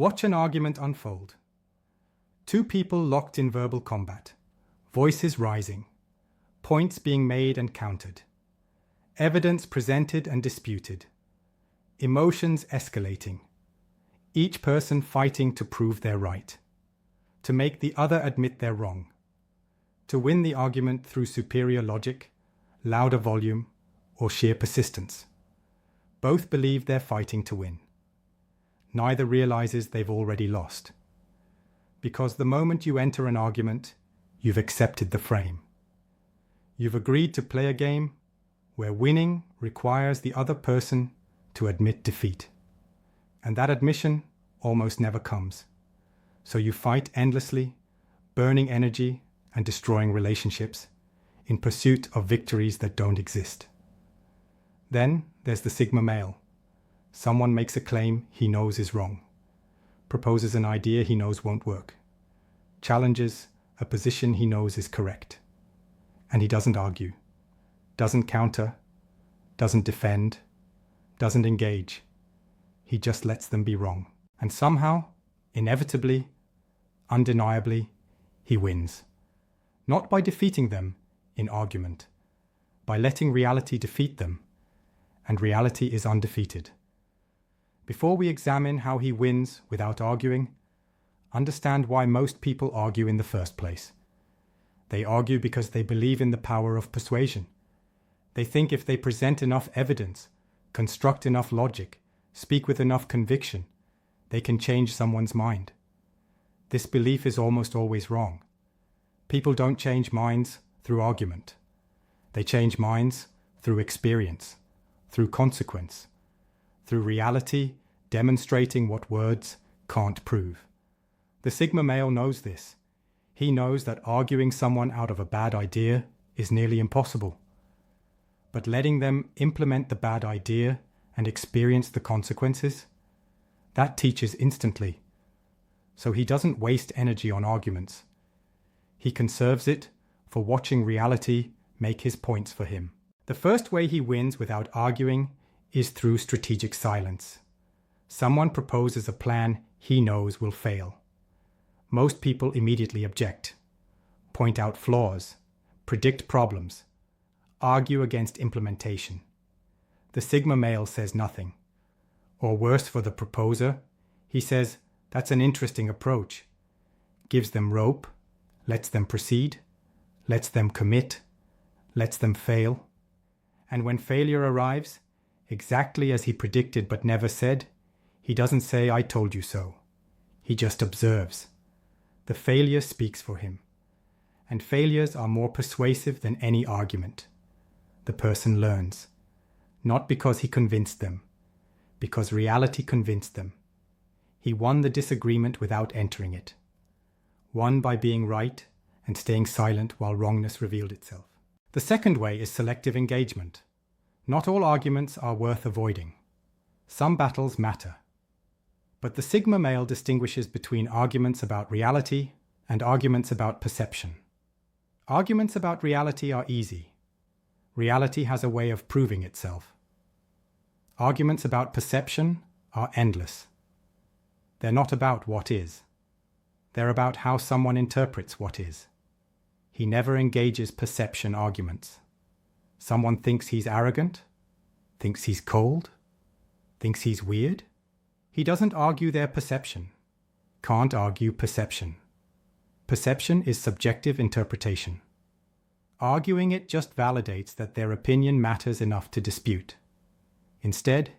Watch an argument unfold. Two people locked in verbal combat. Voices rising. Points being made and countered. Evidence presented and disputed. Emotions escalating. Each person fighting to prove they're right. To make the other admit they're wrong. To win the argument through superior logic, louder volume, or sheer persistence. Both believe they're fighting to win. Neither realizes they've already lost. Because the moment you enter an argument, you've accepted the frame. You've agreed to play a game where winning requires the other person to admit defeat. And that admission almost never comes. So you fight endlessly, burning energy and destroying relationships in pursuit of victories that don't exist. Then there's the Sigma male. Someone makes a claim he knows is wrong, proposes an idea he knows won't work, challenges a position he knows is correct. And he doesn't argue, doesn't counter, doesn't defend, doesn't engage. He just lets them be wrong. And somehow, inevitably, undeniably, he wins. Not by defeating them in argument, by letting reality defeat them, and reality is undefeated. Before we examine how he wins without arguing, understand why most people argue in the first place. They argue because they believe in the power of persuasion. They think if they present enough evidence, construct enough logic, speak with enough conviction, they can change someone's mind. This belief is almost always wrong. People don't change minds through argument. They change minds through experience, through consequence, through reality demonstrating what words can't prove. The Sigma male knows this. He knows that arguing someone out of a bad idea is nearly impossible. But letting them implement the bad idea and experience the consequences, that teaches instantly. So he doesn't waste energy on arguments. He conserves it for watching reality make his points for him. The first way he wins without arguing is through strategic silence. Someone proposes a plan he knows will fail. Most people immediately object, point out flaws, predict problems, argue against implementation. The Sigma male says nothing. Or worse for the proposer, he says, "That's an interesting approach," gives them rope, lets them proceed, lets them commit, lets them fail. And when failure arrives, exactly as he predicted but never said, he doesn't say, "I told you so." He just observes. The failure speaks for him. And failures are more persuasive than any argument. The person learns. Not because he convinced them, because reality convinced them. He won the disagreement without entering it. Won by being right and staying silent while wrongness revealed itself. The second way is selective engagement. Not all arguments are worth avoiding. Some battles matter. But the Sigma male distinguishes between arguments about reality and arguments about perception. Arguments about reality are easy. Reality has a way of proving itself. Arguments about perception are endless. They're not about what is. They're about how someone interprets what is. He never engages perception arguments. Someone thinks he's arrogant, thinks he's cold, thinks he's weird. He doesn't argue their perception. Can't argue perception. Perception is subjective interpretation. Arguing it just validates that their opinion matters enough to dispute. Instead,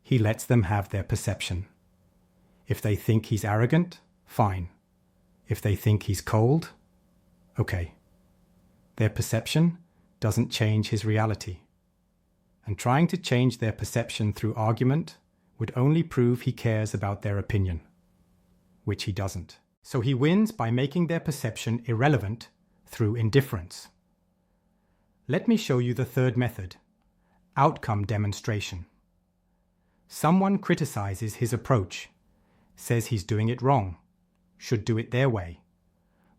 he lets them have their perception. If they think he's arrogant, fine. If they think he's cold, okay. Their perception doesn't change his reality. And trying to change their perception through argument would only prove he cares about their opinion, which he doesn't. So he wins by making their perception irrelevant through indifference. Let me show you the third method, outcome demonstration. Someone criticizes his approach, says he's doing it wrong, should do it their way.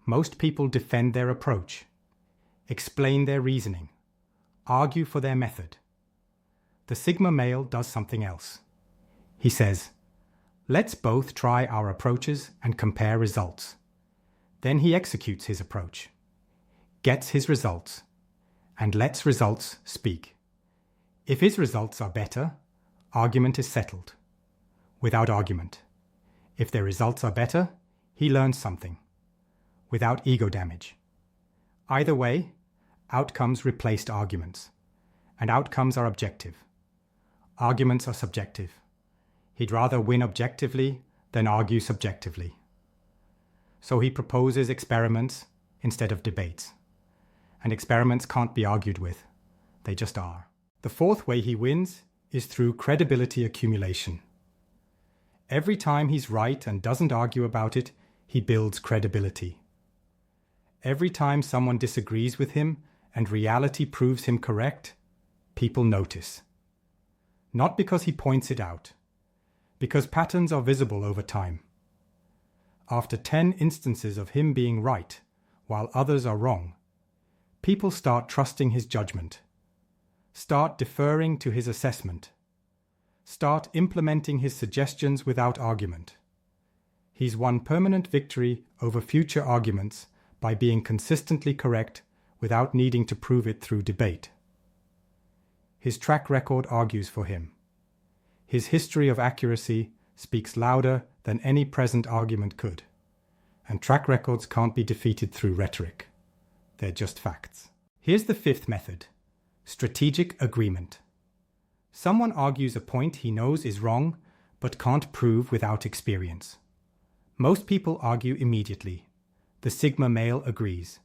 Most people defend their approach, explain their reasoning, argue for their method. The Sigma male does something else. He says, Let's both try our approaches and compare results. Then he executes his approach, gets his results, and lets results speak. If his results are better, argument is settled. Without argument. If their results are better, he learns something. Without ego damage. Either way, outcomes replaced arguments, and outcomes are objective. Arguments are subjective. He'd rather win objectively than argue subjectively. So he proposes experiments instead of debates. And experiments can't be argued with. They just are. The fourth way he wins is through credibility accumulation. Every time he's right and doesn't argue about it, he builds credibility. Every time someone disagrees with him and reality proves him correct, people notice. Not because he points it out, because patterns are visible over time. After 10 instances of him being right, while others are wrong, people start trusting his judgment, start deferring to his assessment, start implementing his suggestions without argument. He's won permanent victory over future arguments by being consistently correct without needing to prove it through debate. His track record argues for him. His history of accuracy speaks louder than any present argument could. And track records can't be defeated through rhetoric. They're just facts. Here's the fifth method: strategic agreement. Someone argues a point he knows is wrong, but can't prove without experience. Most people argue immediately. The Sigma male agrees.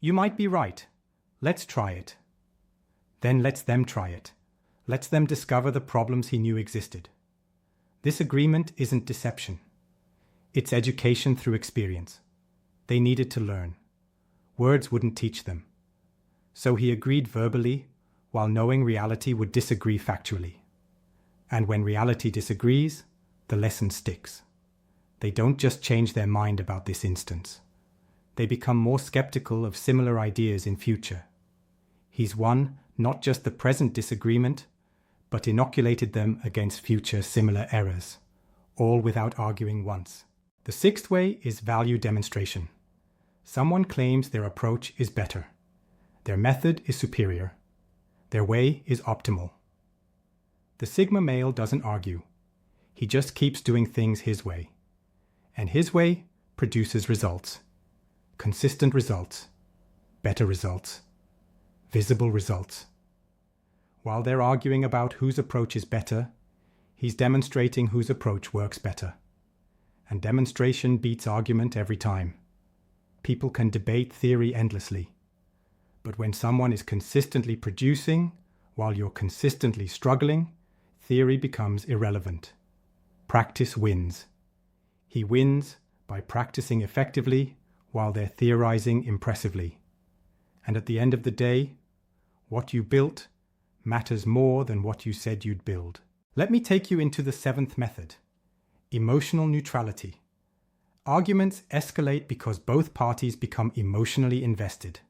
You might be right. Let's try it. Then lets them try it. Lets them discover the problems he knew existed. This agreement isn't deception. It's education through experience. They needed to learn. Words wouldn't teach them. So he agreed verbally, while knowing reality would disagree factually. And when reality disagrees, the lesson sticks. They don't just change their mind about this instance. They become more skeptical of similar ideas in future. He's won not just the present disagreement, but inoculated them against future similar errors, all without arguing once. The sixth way is value demonstration. Someone claims their approach is better. Their method is superior. Their way is optimal. The Sigma male doesn't argue. He just keeps doing things his way. And his way produces results. Consistent results. Better results. Visible results. While they're arguing about whose approach is better, he's demonstrating whose approach works better. And demonstration beats argument every time. People can debate theory endlessly. But when someone is consistently producing, while you're consistently struggling, theory becomes irrelevant. Practice wins. He wins by practicing effectively while they're theorizing impressively. And at the end of the day, what you built matters more than what you said you'd build. Let me take you into the seventh method: emotional neutrality. Arguments escalate because both parties become emotionally invested.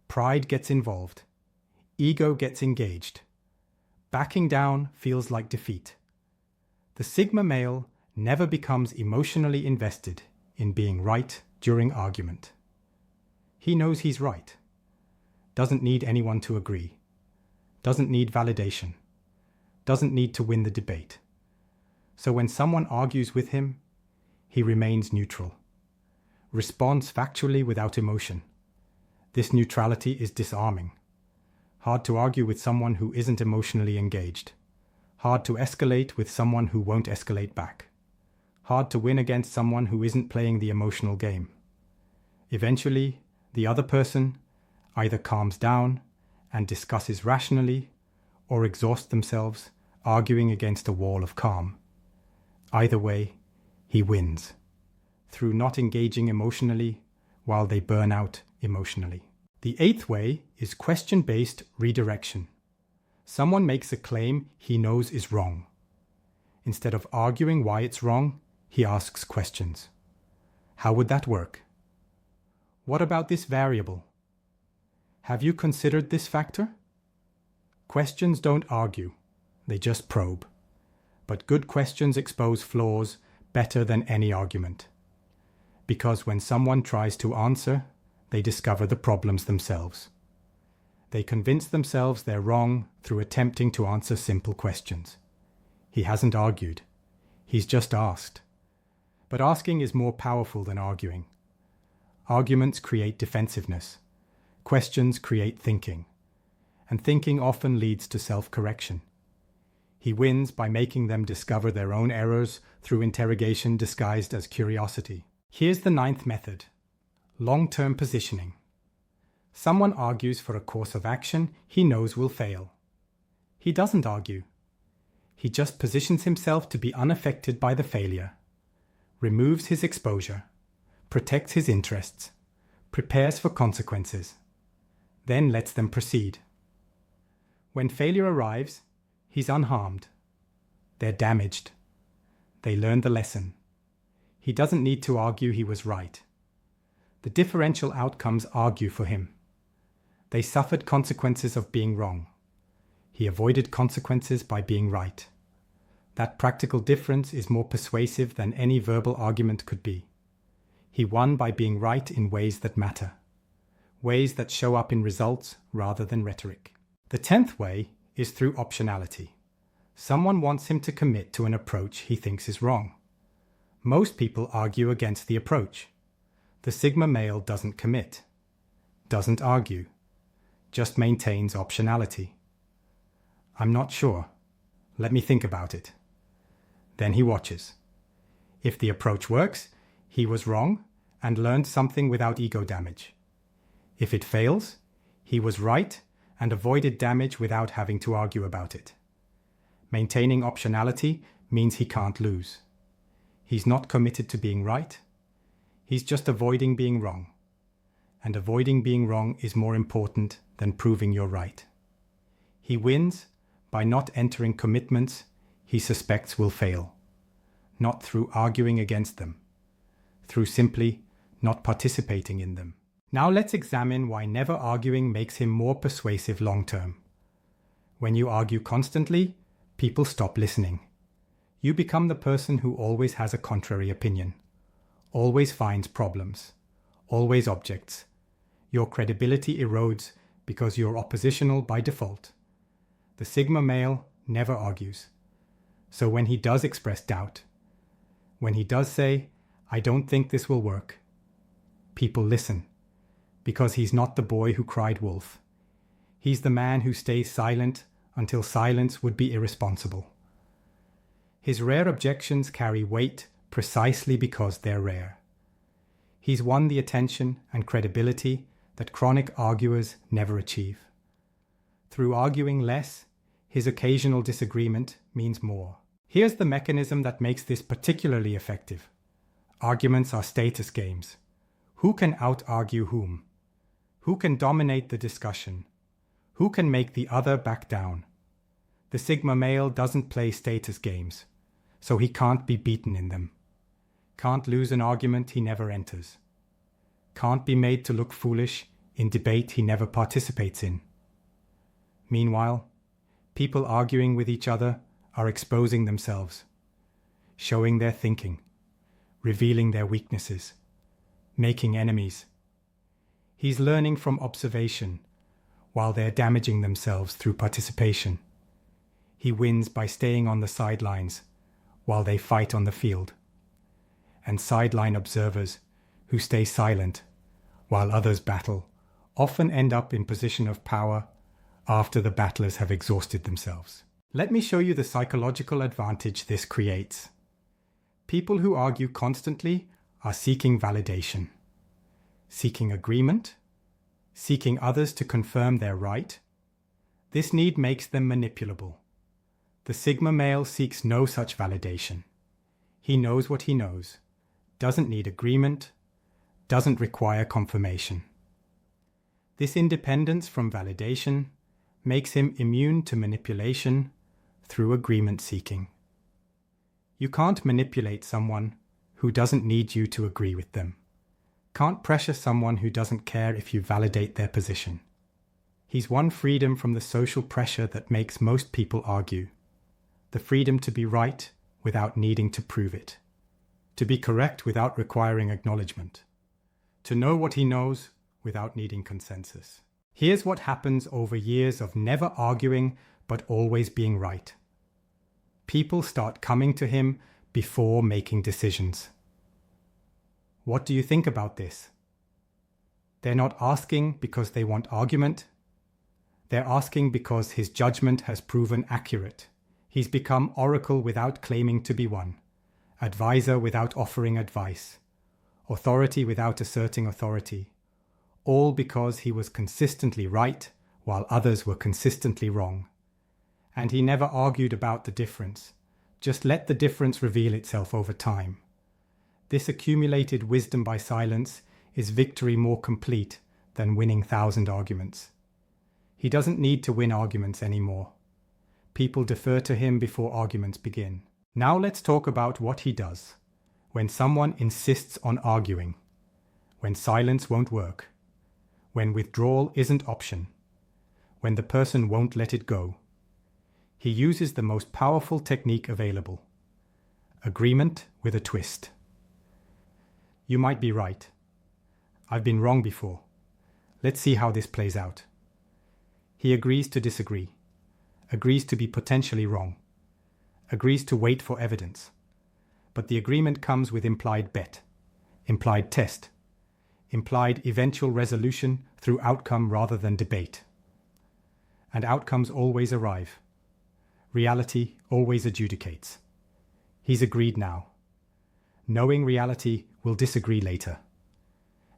Pride gets involved. Ego gets engaged. Backing down feels like defeat. The Sigma male never becomes emotionally invested in being right during argument. He knows he's right. Doesn't need anyone to agree. Doesn't need validation. Doesn't need to win the debate. So when someone argues with him, he remains neutral. Responds factually without emotion. This neutrality is disarming. Hard to argue with someone who isn't emotionally engaged. Hard to escalate with someone who won't escalate back. Hard to win against someone who isn't playing the emotional game. Eventually, the other person either calms down and discusses rationally, or exhaust themselves arguing against a wall of calm. Either way, he wins, through not engaging emotionally while they burn out emotionally. The eighth way is question-based redirection. Someone makes a claim he knows is wrong. Instead of arguing why it's wrong, he asks questions. How would that work? What about this variable? Have you considered this factor? Questions don't argue, they just probe. But good questions expose flaws better than any argument. Because when someone tries to answer, they discover the problems themselves. They convince themselves they're wrong through attempting to answer simple questions. He hasn't argued. He's just asked. But asking is more powerful than arguing. Arguments create defensiveness. Questions create thinking. And thinking often leads to self-correction. He wins by making them discover their own errors through interrogation disguised as curiosity. Here's the 9th method: long-term positioning. Someone argues for a course of action he knows will fail. He doesn't argue. He just positions himself to be unaffected by the failure, removes his exposure, protects his interests, prepares for consequences, then lets them proceed. When failure arrives, he's unharmed. They're damaged. They learned the lesson. He doesn't need to argue he was right. The differential outcomes argue for him. They suffered consequences of being wrong. He avoided consequences by being right. That practical difference is more persuasive than any verbal argument could be. He won by being right in ways that matter, ways that show up in results rather than rhetoric. The 10th way is through optionality. Someone wants him to commit to an approach he thinks is wrong. Most people argue against the approach. The Sigma male doesn't commit, doesn't argue, just maintains optionality. I'm not sure. Let me think about it. Then he watches. If the approach works, he was wrong and learned something without ego damage. If it fails, he was right and avoided damage without having to argue about it. Maintaining optionality means he can't lose. He's not committed to being right. He's just avoiding being wrong. And avoiding being wrong is more important than proving you're right. He wins by not entering commitments he suspects will fail, not through arguing against them, through simply not participating in them. Now let's examine why never arguing makes him more persuasive long-term. When you argue constantly, people stop listening. You become the person who always has a contrary opinion, always finds problems, always objects. Your credibility erodes because you're oppositional by default. The Sigma male never argues. So when he does express doubt, when he does say, "I don't think this will work," people listen, because he's not the boy who cried wolf. He's the man who stays silent until silence would be irresponsible. His rare objections carry weight precisely because they're rare. He's won the attention and credibility that chronic arguers never achieve. Through arguing less, his occasional disagreement means more. Here's the mechanism that makes this particularly effective. Arguments are status games. Who can out-argue whom? Who can dominate the discussion? Who can make the other back down? The Sigma male doesn't play status games, so he can't be beaten in them. Can't lose an argument he never enters. Can't be made to look foolish in debate he never participates in. Meanwhile, people arguing with each other are exposing themselves, showing their thinking, revealing their weaknesses, making enemies. He's learning from observation while they're damaging themselves through participation. He wins by staying on the sidelines while they fight on the field. And sideline observers who stay silent while others battle often end up in position of power after the battlers have exhausted themselves. Let me show you the psychological advantage this creates. People who argue constantly are seeking validation, seeking agreement, seeking others to confirm they're right. This need makes them manipulable. The Sigma male seeks no such validation. He knows what he knows, doesn't need agreement, doesn't require confirmation. This independence from validation makes him immune to manipulation through agreement seeking. You can't manipulate someone who doesn't need you to agree with them. Can't pressure someone who doesn't care if you validate their position. He's won freedom from the social pressure that makes most people argue. the freedom to be right without needing to prove it, to be correct without requiring acknowledgement, to know what he knows without needing consensus. Here's what happens over years of never arguing but always being right. People start coming to him before making decisions. What do you think about this? They're not asking because they want argument. They're asking because his judgment has proven accurate. He's become oracle without claiming to be one, advisor without offering advice, authority without asserting authority, all because he was consistently right while others were consistently wrong. And he never argued about the difference, just let the difference reveal itself over time. This accumulated wisdom by silence is victory more complete than winning 1,000 arguments. He doesn't need to win arguments anymore. People defer to him before arguments begin. Now let's talk about what he does when someone insists on arguing, when silence won't work, when withdrawal isn't option, when the person won't let it go. He uses the most powerful technique available: agreement with a twist. You might be right. I've been wrong before. Let's see how this plays out. He agrees to disagree, agrees to be potentially wrong, agrees to wait for evidence. But the agreement comes with implied bet, implied test, implied eventual resolution through outcome rather than debate. And outcomes always arrive. Reality always adjudicates. He's agreed now. Knowing reality will disagree later.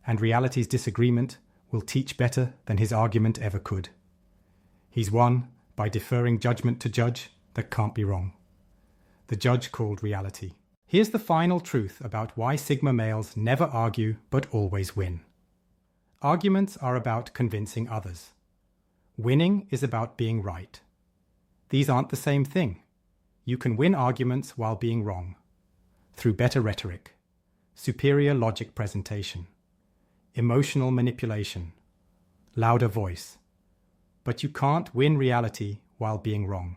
And reality's disagreement will teach better than his argument ever could. He's won by deferring judgment to judge that can't be wrong. The judge called reality. Here's the final truth about why Sigma males never argue but always win. Arguments are about convincing others. Winning is about being right. These aren't the same thing. You can win arguments while being wrong, through better rhetoric, superior logic presentation, emotional manipulation, louder voice. But you can't win reality while being wrong.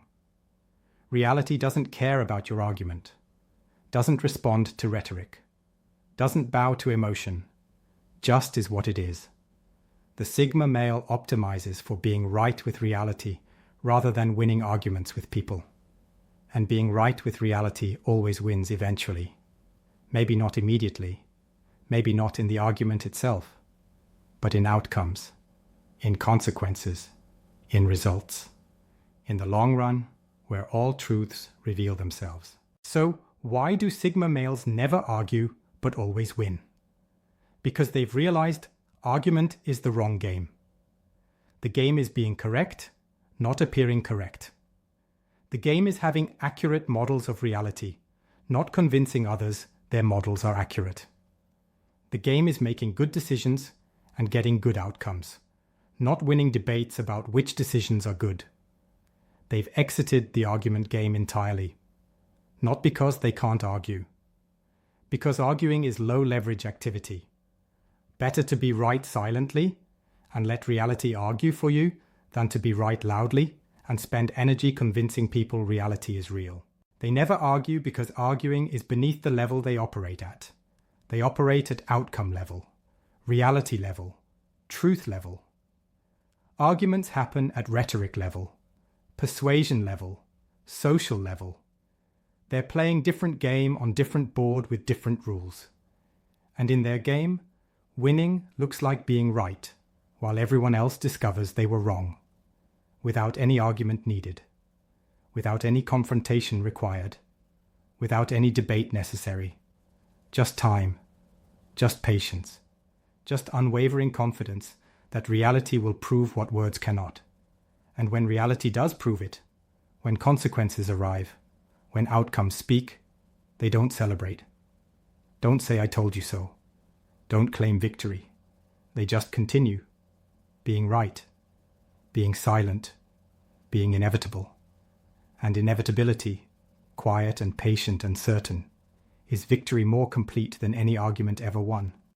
Reality doesn't care about your argument, doesn't respond to rhetoric, doesn't bow to emotion, just is what it is. The Sigma male optimizes for being right with reality rather than winning arguments with people. And being right with reality always wins eventually. Maybe not immediately, maybe not in the argument itself, but in outcomes, in consequences, in results, in the long run, where all truths reveal themselves. So, why do Sigma males never argue but always win? Because they've realized argument is the wrong game. The game is being correct, not appearing correct. The game is having accurate models of reality, not convincing others their models are accurate. The game is making good decisions and getting good outcomes, not winning debates about which decisions are good. They've exited the argument game entirely, not because they can't argue, because arguing is low-leverage activity. Better to be right silently and let reality argue for you than to be right loudly and spend energy convincing people reality is real. They never argue because arguing is beneath the level they operate at. They operate at outcome level, reality level, truth level. Arguments happen at rhetoric level, persuasion level, social level. They're playing different game on different board with different rules. And in their game, winning looks like being right, while everyone else discovers they were wrong, without any argument needed, without any confrontation required, without any debate necessary. Just time, just patience, just unwavering confidence that reality will prove what words cannot. And when reality does prove it, when consequences arrive, when outcomes speak, they don't celebrate. Don't say I told you so. Don't claim victory. They just continue, being right, being silent, being inevitable. And inevitability, quiet and patient and certain, is victory more complete than any argument ever won.